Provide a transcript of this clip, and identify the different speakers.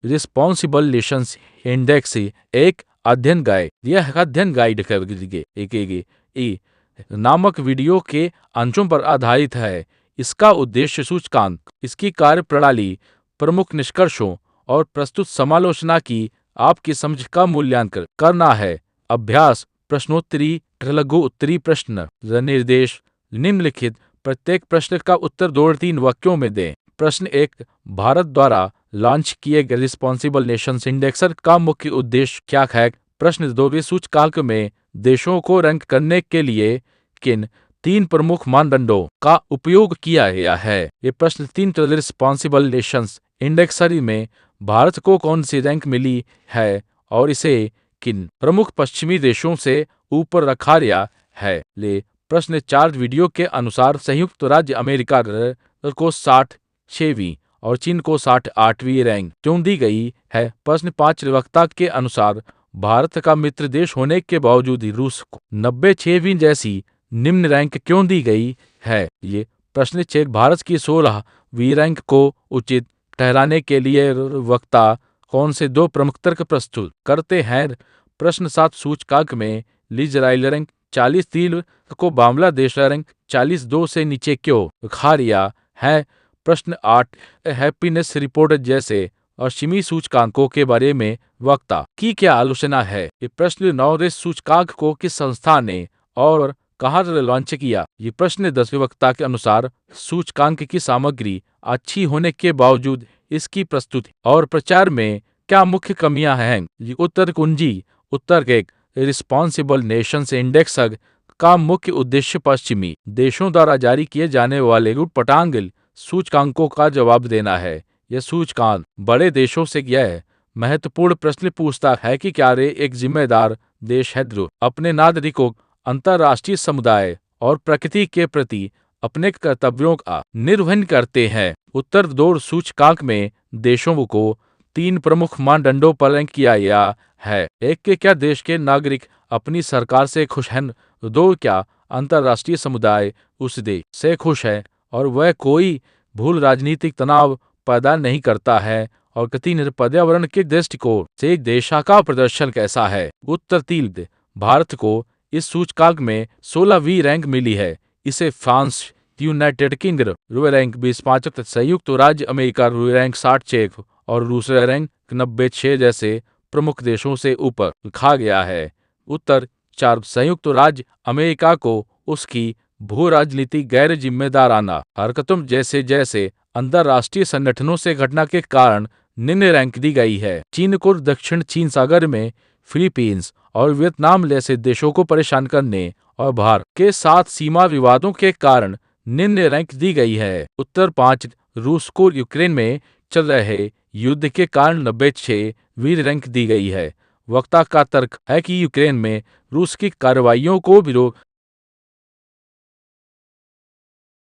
Speaker 1: Responsible Nations index एक अध्ययन guide, यह अध्ययन गाइड एक नामक वीडियो के अंशों पर आधारित है। इसका उद्देश्य सूचकांक, इसकी कार्यप्रणाली, प्रमुख निष्कर्षों और प्रस्तुत समालोचना की आपकी समझ का मूल्यांकन करना है। अभ्यास प्रश्नोत्तरी लघु उत्तरी प्रश्न निर्देश निम्नलिखित प्रत्येक प्रश्न का उत्तर 2-3 वाक्यों में दें। प्रश्न 1, भारत द्वारा लॉन्च किए गए रिस्पॉन्सिबल नेशंस इंडेक्स का मुख्य उद्देश्य क्या है? प्रश्न 2, सूचकांक में देशों को रैंक करने के लिए किन 3 प्रमुख मानदंडों का उपयोग किया गया है? ये प्रश्न 3, रिस्पॉन्सिबल नेशंस इंडेक्स में भारत को कौन सी रैंक मिली है और इसे किन प्रमुख पश्चिमी देशों से ऊपर रखा गया है? प्रश्न 4, वीडियो के अनुसार संयुक्त राज्य अमेरिका को 66वीं और चीन को 68वीं रैंक क्यों दी गई है? प्रश्न 5, वक्ता के अनुसार भारत का मित्र देश होने के बावजूद रूस को 96वीं जैसी निम्न रैंक क्यों दी गई है? ये प्रश्न 6, भारत की 16वीं रैंक को उचित ठहराने के लिए वक्ता कौन से 2 प्रमुख तर्क प्रस्तुत करते हैं? प्रश्न 7, सूचकांक में इजराइल रैंक 43 को बांग्लादेश रैंक 42 से नीचे क्यों रखा गया है? प्रश्न 8, हैप्पीनेस रिपोर्ट जैसे पश्चिमी सूचकांकों के बारे में वक्ता की क्या आलोचना है? ये प्रश्न 9, इस सूचकांक को किस संस्था ने और कहाँ लॉन्च किया? ये प्रश्न 10, वक्ता के अनुसार सूचकांक की सामग्री अच्छी होने के बावजूद इसकी प्रस्तुति और प्रचार में क्या मुख्य कमियां हैं? ये उत्तर कुंजी। उत्तर 1, रिस्पॉन्सिबल नेशंस इंडेक्स का मुख्य उद्देश्य पश्चिमी देशों द्वारा जारी किए जाने वाले ऊटपटांग सूचकांकों का जवाब देना है। यह सूचकांक बड़े देशों से यह महत्वपूर्ण प्रश्न पूछता है कि क्या वे एक जिम्मेदार देश है जो अपने नागरिकों, अंतर्राष्ट्रीय समुदाय और प्रकृति के प्रति अपने कर्तव्यों का निर्वहन करते हैं। उत्तर 2, सूचकांक में देशों को 3 प्रमुख मानदंडों पर रैंक किया गया है। 1, के क्या देश के नागरिक अपनी सरकार से खुश हैं? 2, क्या अंतर्राष्ट्रीय समुदाय उस देश से खुश है और वह कोई भूल राजनीतिक तनाव पैदा नहीं करता है? और 3, पर्यावरण के दृष्टिकोण से देश का प्रदर्शन कैसा है? उत्तर 3, भारत को इस सूचकांक में 16वीं रैंक मिली है। इसे फ्रांस, यूनाइटेड किंगडम रैंक 25, संयुक्त राज्य अमेरिका रैंक 66 और रूस रैंक 96 जैसे प्रमुख देशों से ऊपर रखा गया है। उत्तर 4, संयुक्त राज्य अमेरिका को उसकी भू राजनीतिक गैर जिम्मेदाराना हरकतों जैसे अंतर्राष्ट्रीय संगठनों से घटना के कारण निम्न रैंक दी गई है। चीन को दक्षिण चीन सागर में फिलीपींस और वियतनाम जैसे देशों को परेशान करने और भारत के साथ सीमा विवादों के कारण निम्न रैंक दी गई है। उत्तर 5, रूस को यूक्रेन में चल रहे युद्ध के कारण 96वीं रैंक दी गई है। वक्ता का तर्क है कि यूक्रेन में रूस की कार्रवाइयों को विरोध